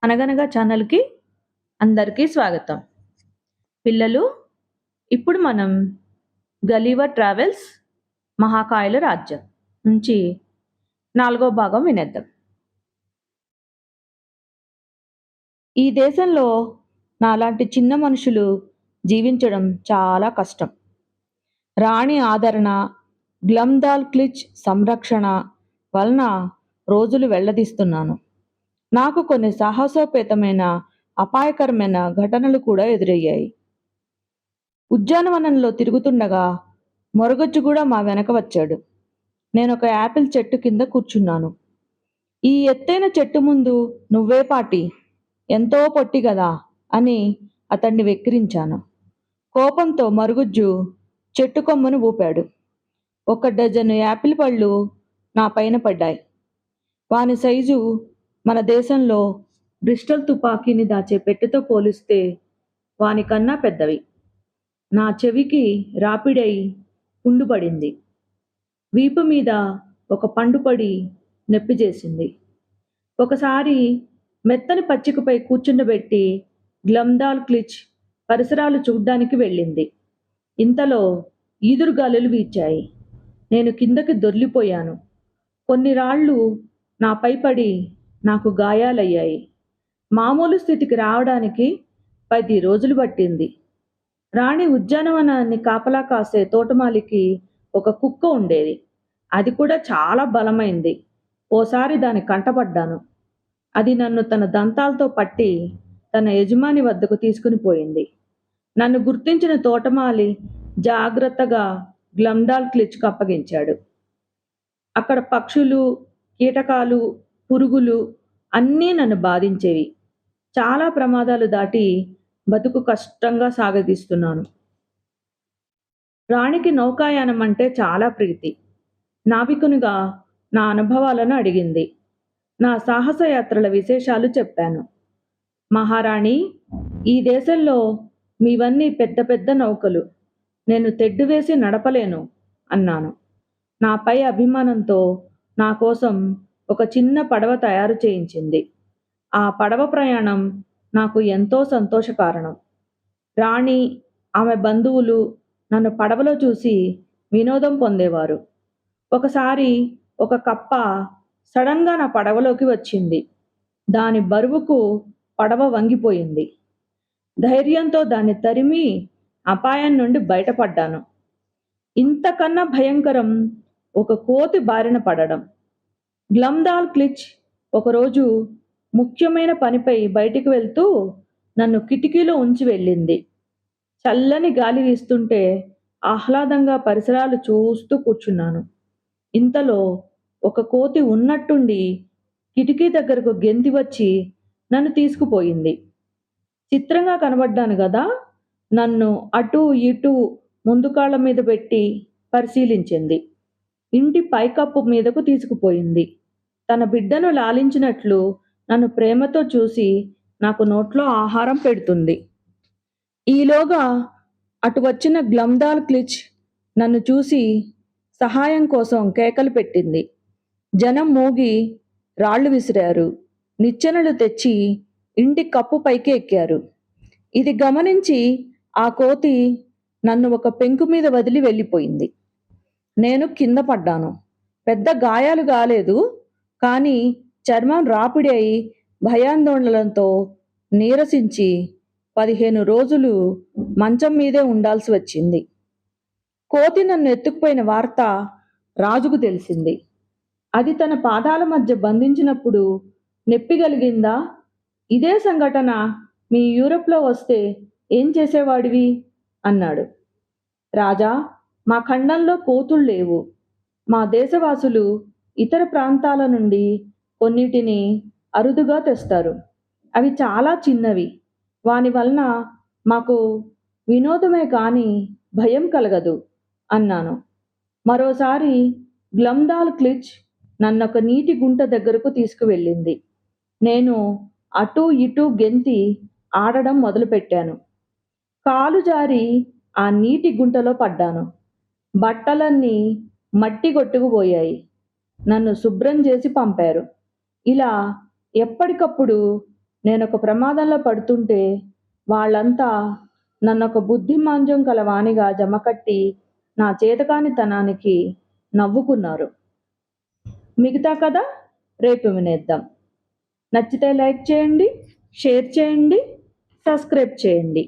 అనగనగా ఛానల్‌కి అందరికీ స్వాగతం. పిల్లలు, ఇప్పుడు మనం 'గలీవర్ ట్రావెల్స్ మహాకాయుల రాజ్యం' నుంచి 4వ భాగం వినేద్దాం. ఈ దేశంలో నాలాంటి చిన్న మనుషులు జీవించడం చాలా కష్టం. రాణి ఆదరణ, గ్లమ్దాల్ క్లిచ్ సంరక్షణ వలన రోజులు వెళ్లదీస్తున్నాను. నాకు కొన్ని సాహసోపేతమైన, అపాయకరమైన ఘటనలు కూడా ఎదురయ్యాయి. ఉద్యానవనంలో తిరుగుతుండగా మొరగొజ్జు కూడా మా వెనక వచ్చాడు. నేనొక యాపిల్ చెట్టు కింద కూర్చున్నాను. ఈ ఎత్తైన చెట్టు ముందు నువ్వే పాటి, ఎంతో పొట్టి గదా అని అతన్ని వెక్కిరించాను. కోపంతో మరుగుజ్జు చెట్టు కొమ్మను ఊపాడు. 1 డజను యాపిల్ పళ్ళు నా పైన పడ్డాయి. వాని సైజు మన దేశంలో బ్రిస్టల్ తుపాకీని దాచే పెట్టెతో పోలిస్తే వానికన్నా పెద్దవి. నా చెవికి రాపిడై పుండుపడింది. వీపు మీద ఒక పండు పడి నొప్పి చేసింది. ఒకసారి మెత్తని పచ్చికపై కూర్చుండబెట్టి గ్లమ్దాల్ క్లిచ్ పరిసరాలు చూడ్డానికి వెళ్ళింది. ఇంతలో ఈదురుగాలులు వీచాయి. నేను కిందకి దొర్లిపోయాను. కొన్ని రాళ్ళు నాపై పడి నాకు గాయాలయ్యాయి. మామూలు స్థితికి రావడానికి 10 రోజులు పట్టింది. రాణి ఉద్యానవనాన్ని కాపలా కాసే తోటమాలికి ఒక కుక్క ఉండేది. అది కూడా చాలా బలమైంది. ఓసారి దాని కంటపడ్డాను. అది నన్ను తన దంతాలతో పట్టి తన యజమాని వద్దకు తీసుకుని పోయింది. నన్ను గుర్తించిన తోటమాలి జాగ్రత్తగా గ్లమ్డాల్ క్లిచ్కు అప్పగించాడు. అక్కడ పక్షులు, కీటకాలు, పురుగులు అన్నీ నన్ను బాధించేవి. చాలా ప్రమాదాలు దాటి బతుకు కష్టంగా సాగదీస్తున్నాను. రాణికి నౌకాయానం అంటే చాలా ప్రీతి. నావికునిగా నా అనుభవాలను అడిగింది. నా సాహసయాత్రల విశేషాలు చెప్పాను. మహారాణి, ఈ దేశంలో మీవన్నీ పెద్ద పెద్ద నౌకలు. నేను తెడ్డు వేసి నడపలేను అన్నాను. నాపై అభిమానంతో నా కోసం ఒక చిన్న పడవ తయారు చేయించింది. ఆ పడవ ప్రయాణం నాకు ఎంతో సంతోషకారణం. రాణి, ఆమె బంధువులు నన్ను పడవలో చూసి వినోదం పొందేవారు. ఒకసారి ఒక కప్ప సడన్గా నా పడవలోకి వచ్చింది. దాని బరువుకు పడవ వంగిపోయింది. ధైర్యంతో దాన్ని తరిమి అపాయం నుండి బయటపడ్డాను. ఇంతకన్నా భయంకరం ఒక కోతి బారిన పడడం. గ్లమ్దాల్ క్లిచ్ ఒకరోజు ముఖ్యమైన పనిపై బయటికి వెళ్తూ నన్ను కిటికీలో ఉంచి వెళ్ళింది. చల్లని గాలి వీస్తుంటే ఆహ్లాదంగా పరిసరాలు చూస్తూ కూర్చున్నాను. ఇంతలో ఒక కోతి ఉన్నట్టుండి కిటికీ దగ్గరకు గెంతి వచ్చి నన్ను తీసుకుపోయింది. చిత్రంగా కనబడ్డాను గదా! నన్ను అటూ ఇటూ ముందు కాళ్ళ మీద పెట్టి పరిశీలించింది. ఇంటి పైకప్పు మీదకు తీసుకుపోయింది. తన బిడ్డను లాలించినట్లు నన్ను ప్రేమతో చూసి నాకు నోట్లో ఆహారం పెడుతుంది. ఈలోగా అటు వచ్చిన గ్లమ్దాల్ క్లిచ్ నన్ను చూసి సహాయం కోసం కేకలు పెట్టింది. జనం మూగి రాళ్లు విసిరారు. నిచ్చెనలు తెచ్చి ఇంటి కప్పు పైకి ఎక్కారు. ఇది గమనించి ఆ కోతి నన్ను ఒక పెంకు మీద వదిలి వెళ్ళిపోయింది. నేను కింద పడ్డాను. పెద్ద గాయాలు కాలేదు, కానీ చర్మం రాపిడి అయి భయాందోళనలతో నీరసించి 15 రోజులు మంచం మీదే ఉండాల్సి వచ్చింది. కోతి నన్ను ఎత్తుకుపోయిన వార్త రాజుకు తెలిసింది. అది తన పాదాల మధ్య బంధించినప్పుడు నొప్పి కలిగిందా? ఇదే సంఘటన మీ యూరప్లో వస్తే ఏం చేసేవాడివి అన్నాడు. రాజా, మా ఖండంలో కోతులు లేవు. మా దేశవాసులు ఇతర ప్రాంతాల నుండి కొన్నిటిని అరుదుగా తెస్తారు. అవి చాలా చిన్నవి. వాని వలన మాకు వినోదమే కానీ భయం కలగదు అన్నాను. మరోసారి గ్లమ్దాల్ క్లిచ్ నన్నొక నీటి గుంట దగ్గరకు తీసుకువెళ్ళింది. నేను అటూ ఇటూ గెంతి ఆడడం మొదలుపెట్టాను. కాలు జారి ఆ నీటి గుంటలో పడ్డాను. బట్టలన్నీ మట్టి కొట్టుకుపోయాయి. నన్ను శుభ్రం చేసి పంపారు. ఇలా ఎప్పటికప్పుడు నేనొక ప్రమాదంలో పడుతుంటే వాళ్ళంతా నన్నొక బుద్ధిమాంద్యం కల వానిగా జమకట్టి నా చేతకానితనానికి నవ్వుకున్నారు. మిగతా కథ రేపు వినేద్దాం. నచ్చితే లైక్ చేయండి, షేర్ చేయండి, సబ్స్క్రైబ్ చేయండి.